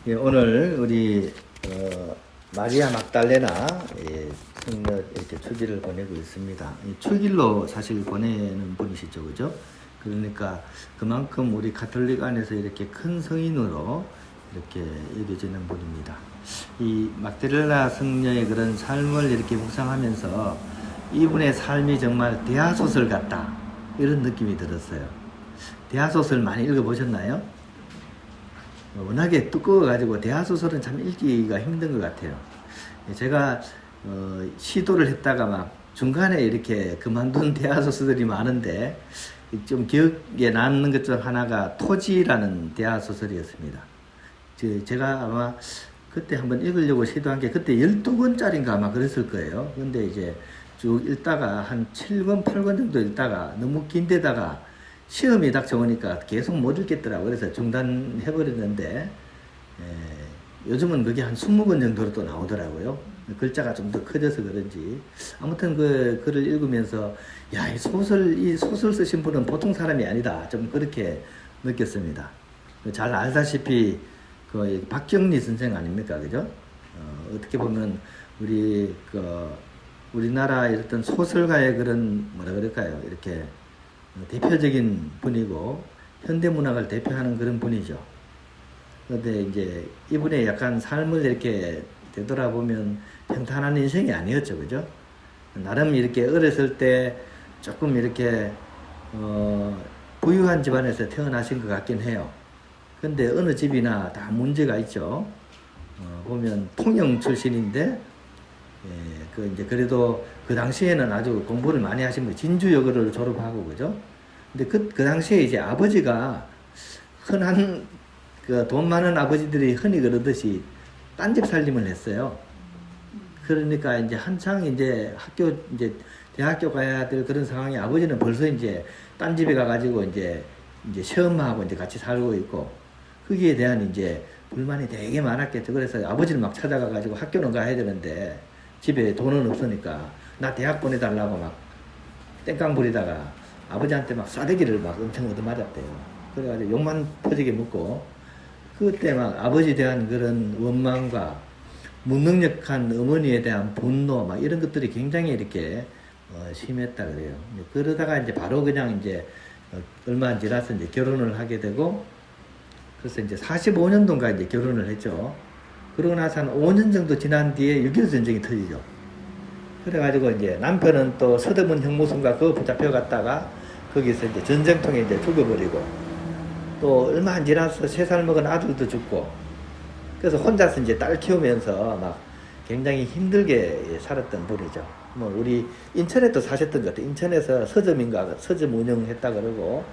예, 오늘 우리 마리아 막달레나 성녀 이렇게 축일을 보내고 있습니다. 이 축일로 사실 보내는 분이시죠, 그죠? 그러니까 그만큼 우리 가톨릭 안에서 이렇게 큰 성인으로 이렇게 여겨지는 분입니다. 이 막달레나 성녀의 그런 삶을 이렇게 묵상하면서 이분의 삶이 정말 대하소설 같다, 이런 느낌이 들었어요. 대하소설 많이 읽어보셨나요? 워낙에 두꺼워가지고 대하소설은 참 읽기가 힘든 것 같아요. 제가 시도를 했다가 막 중간에 이렇게 그만둔 대하소설들이 많은데 좀 기억에 남는 것 중 하나가 토지라는 대하소설이었습니다. 제가 아마 그때 한번 읽으려고 시도한 게 그때 12권짜리인가 아마 그랬을 거예요. 근데 이제 쭉 읽다가 한 7권, 8권 정도 읽다가 너무 긴데다가 시험이 닥쳐오니까 계속 못 읽겠더라고요. 그래서 중단해버렸는데, 요즘은 그게 한 20권 정도로 또 나오더라고요. 글자가 좀 더 커져서 그런지. 아무튼 그 글을 읽으면서, 야, 이 소설 쓰신 분은 보통 사람이 아니다. 좀 그렇게 느꼈습니다. 잘 알다시피, 그 박경리 선생 아닙니까? 그죠? 어떻게 보면, 우리나라 이랬던 소설가의 그런, 뭐라 그럴까요? 이렇게, 대표적인 분이고 현대문학을 대표하는 그런 분이죠. 그런데 이제 이분의 약간 삶을 이렇게 되돌아보면 평탄한 인생이 아니었죠, 그죠? 나름 이렇게 어렸을 때 조금 이렇게 부유한 집안에서 태어나신 것 같긴 해요. 근데 어느 집이나 다 문제가 있죠. 보면 통영 출신인데 이제 그래도 그 당시에는 아주 공부를 많이 하신 분, 진주여고를 졸업하고, 그죠? 근데 그 당시에 이제 아버지가 흔한, 돈 많은 아버지들이 흔히 그러듯이 딴집 살림을 했어요. 그러니까 이제 한창 이제 대학교 가야 될 그런 상황에 아버지는 벌써 이제 딴집에 가가지고 이제 시엄마하고 이제 같이 살고 있고, 거기에 대한 이제 불만이 되게 많았겠죠. 그래서 아버지를 막 찾아가가지고 학교는 가야 되는데, 집에 돈은 없으니까 나 대학 보내달라고 막 땡깡 부리다가 아버지한테 막 싸대기를 막 엄청 얻어맞았대요. 그래가지고 욕만 터지게 먹고, 그때 막 아버지에 대한 그런 원망과 무능력한 어머니에 대한 분노 막 이런 것들이 굉장히 이렇게 심했다 그래요. 그러다가 이제 바로 그냥 이제 얼마 안 지나서 이제 결혼을 하게 되고, 그래서 이제 45년도인가 이제 결혼을 했죠. 그러고 나서 한 5년 정도 지난 뒤에 6.25 전쟁이 터지죠. 그래가지고 이제 남편은 또 서대문 형무소인가 그거 붙잡혀 갔다가 거기서 이제 전쟁통에 이제 죽어버리고, 또 얼마 안 지나서 3살 먹은 아들도 죽고, 그래서 혼자서 이제 딸 키우면서 막 굉장히 힘들게 살았던 분이죠. 뭐 우리 인천에도 사셨던 것 같아요. 인천에서 서점 운영했다 그러고,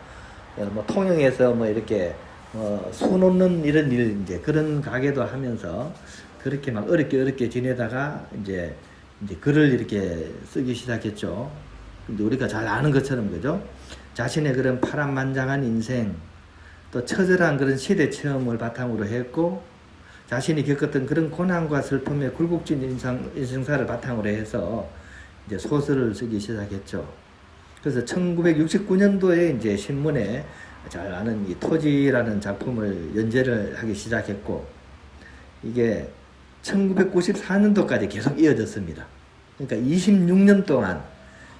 뭐 통영에서 뭐 이렇게 수 놓는 이런 일, 이제 그런 가게도 하면서 그렇게 막 어렵게 지내다가 이제 글을 이렇게 쓰기 시작했죠. 근데 우리가 잘 아는 것처럼, 그죠? 자신의 그런 파란만장한 인생, 또 처절한 그런 시대 체험을 바탕으로 했고, 자신이 겪었던 그런 고난과 슬픔의 굴곡진 인생사를 바탕으로 해서 이제 소설을 쓰기 시작했죠. 그래서 1969년도에 이제 신문에 잘 아는 이 토지라는 작품을 연재를 하기 시작했고, 이게 1994년도까지 계속 이어졌습니다. 그러니까 26년 동안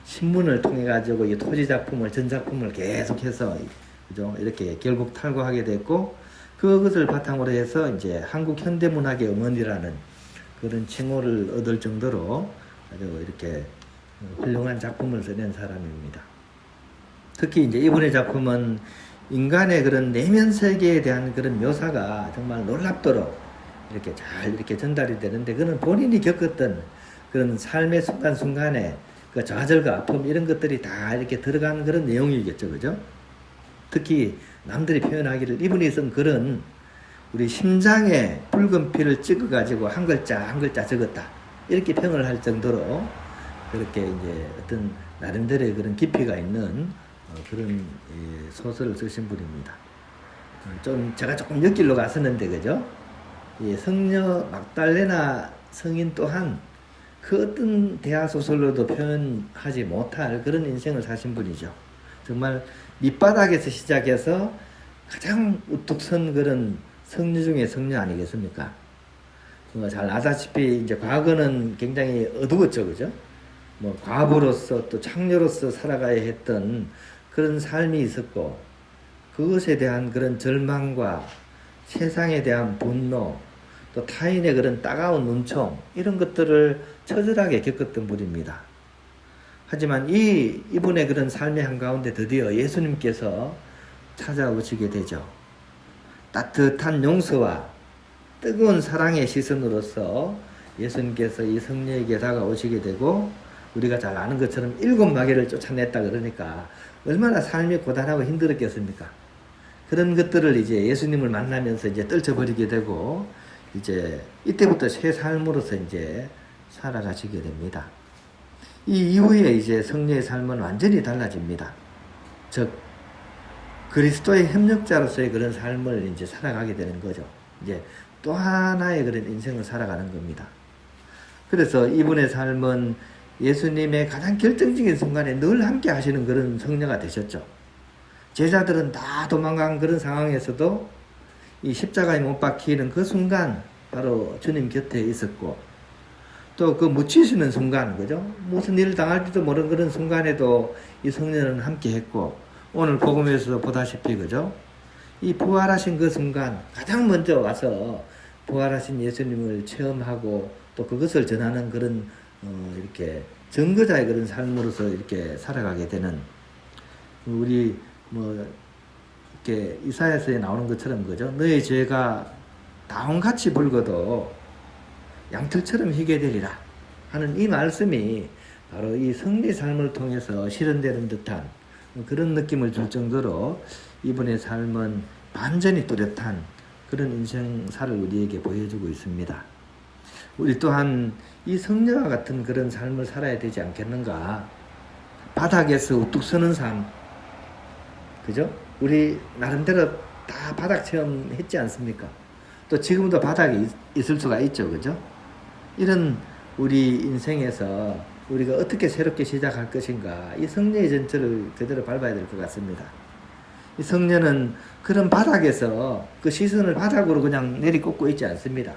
신문을 통해 가지고 이 토지 작품을, 전작품을 계속해서, 그죠? 이렇게 결국 탈고하게 됐고, 그것을 바탕으로 해서 이제 한국 현대문학의 어머니라는 그런 칭호를 얻을 정도로 아주 이렇게 훌륭한 작품을 써낸 사람입니다. 특히 이제 이분의 작품은 인간의 그런 내면 세계에 대한 그런 묘사가 정말 놀랍도록 이렇게 잘 이렇게 전달이 되는데, 그는 본인이 겪었던 그런 삶의 순간순간에 그 좌절과 아픔 이런 것들이 다 이렇게 들어가는 그런 내용이겠죠, 그죠? 특히 남들이 표현하기를 이분이 쓴 글은 우리 심장에 붉은 피를 찍어가지고 한 글자 적었다, 이렇게 평을 할 정도로 그렇게 이제 어떤 나름대로의 그런 깊이가 있는 그런 소설을 쓰신 분입니다. 제가 조금 옆길로 갔었는데, 그죠? 성녀 막달레나 성인 또한 그 어떤 대하소설로도 표현하지 못할 그런 인생을 사신 분이죠. 정말 밑바닥에서 시작해서 가장 우뚝 선 그런 성녀 중에 성녀 아니겠습니까? 잘 아다시피 이제 과거는 굉장히 어두웠죠, 그죠? 뭐 과부로서 또 창녀로서 살아가야 했던 그런 삶이 있었고, 그것에 대한 그런 절망과 세상에 대한 분노, 또 타인의 그런 따가운 눈총, 이런 것들을 처절하게 겪었던 분입니다. 하지만 이분의 그런 삶의 한가운데 드디어 예수님께서 찾아오시게 되죠. 따뜻한 용서와 뜨거운 사랑의 시선으로서 예수님께서 이 성녀에게 다가오시게 되고, 우리가 잘 아는 것처럼 7마귀를 쫓아냈다 그러니까 얼마나 삶이 고단하고 힘들었겠습니까? 그런 것들을 이제 예수님을 만나면서 이제 떨쳐버리게 되고, 이제 이때부터 새 삶으로서 이제 살아가시게 됩니다. 이 이후에 이제 성녀의 삶은 완전히 달라집니다. 즉, 그리스도의 협력자로서의 그런 삶을 이제 살아가게 되는 거죠. 이제 또 하나의 그런 인생을 살아가는 겁니다. 그래서 이분의 삶은 예수님의 가장 결정적인 순간에 늘 함께 하시는 그런 성녀가 되셨죠. 제자들은 다 도망간 그런 상황에서도 이 십자가에 못 박히는 그 순간 바로 주님 곁에 있었고, 또 그 묻히시는 순간, 그죠? 무슨 일을 당할지도 모르는 그런 순간에도 이 성녀는 함께 했고, 오늘 복음에서 보다시피, 그죠? 이 부활하신 그 순간 가장 먼저 와서 부활하신 예수님을 체험하고 또 그것을 전하는 그런 이렇게 증거자의 그런 삶으로서 이렇게 살아가게 되는, 우리 뭐 이렇게 이사야서에 나오는 것처럼, 그죠? 너의 죄가 다홍같이 붉어도 양털처럼 희게 되리라 하는 이 말씀이 바로 이 성리 삶을 통해서 실현되는 듯한 그런 느낌을 줄 정도로 이분의 삶은 완전히 뚜렷한 그런 인생사를 우리에게 보여주고 있습니다. 우리 또한 이 성녀와 같은 그런 삶을 살아야 되지 않겠는가? 바닥에서 우뚝 서는 삶, 그죠? 우리 나름대로 다 바닥 체험했지 않습니까? 또 지금도 바닥에 있을 수가 있죠, 그죠? 이런 우리 인생에서 우리가 어떻게 새롭게 시작할 것인가, 이 성녀의 전철을 그대로 밟아야 될 것 같습니다. 이 성녀는 그런 바닥에서 그 시선을 바닥으로 그냥 내리꽂고 있지 않습니다.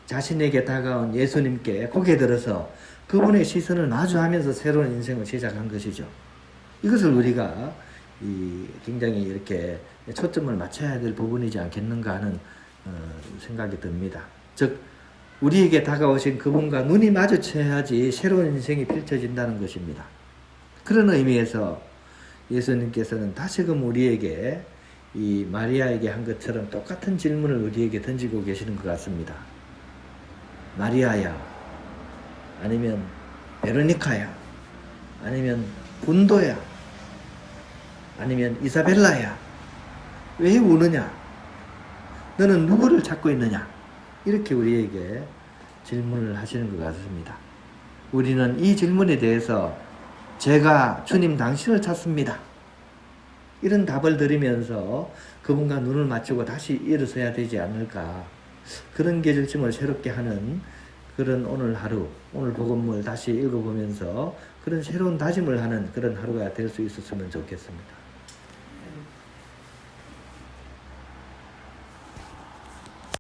자신에게 다가온 예수님께 고개 들어서 그분의 시선을 마주하면서 새로운 인생을 시작한 것이죠. 이것을 우리가 굉장히 이렇게 초점을 맞춰야 될 부분이지 않겠는가 하는 생각이 듭니다. 즉, 우리에게 다가오신 그분과 눈이 마주쳐야지 새로운 인생이 펼쳐진다는 것입니다. 그런 의미에서 예수님께서는 다시금 우리에게 이 마리아에게 한 것처럼 똑같은 질문을 우리에게 던지고 계시는 것 같습니다. 마리아야, 아니면 베로니카야, 아니면 분도야, 아니면 이사벨라야, 왜 우느냐? 너는 누구를 찾고 있느냐? 이렇게 우리에게 질문을 하시는 것 같습니다. 우리는 이 질문에 대해서 제가 주님 당신을 찾습니다, 이런 답을 드리면서 그분과 눈을 맞추고 다시 일어서야 되지 않을까, 그런 계절쯤을 새롭게 하는 그런 오늘 하루, 오늘 복음을 다시 읽어보면서 그런 새로운 다짐을 하는 그런 하루가 될 수 있었으면 좋겠습니다.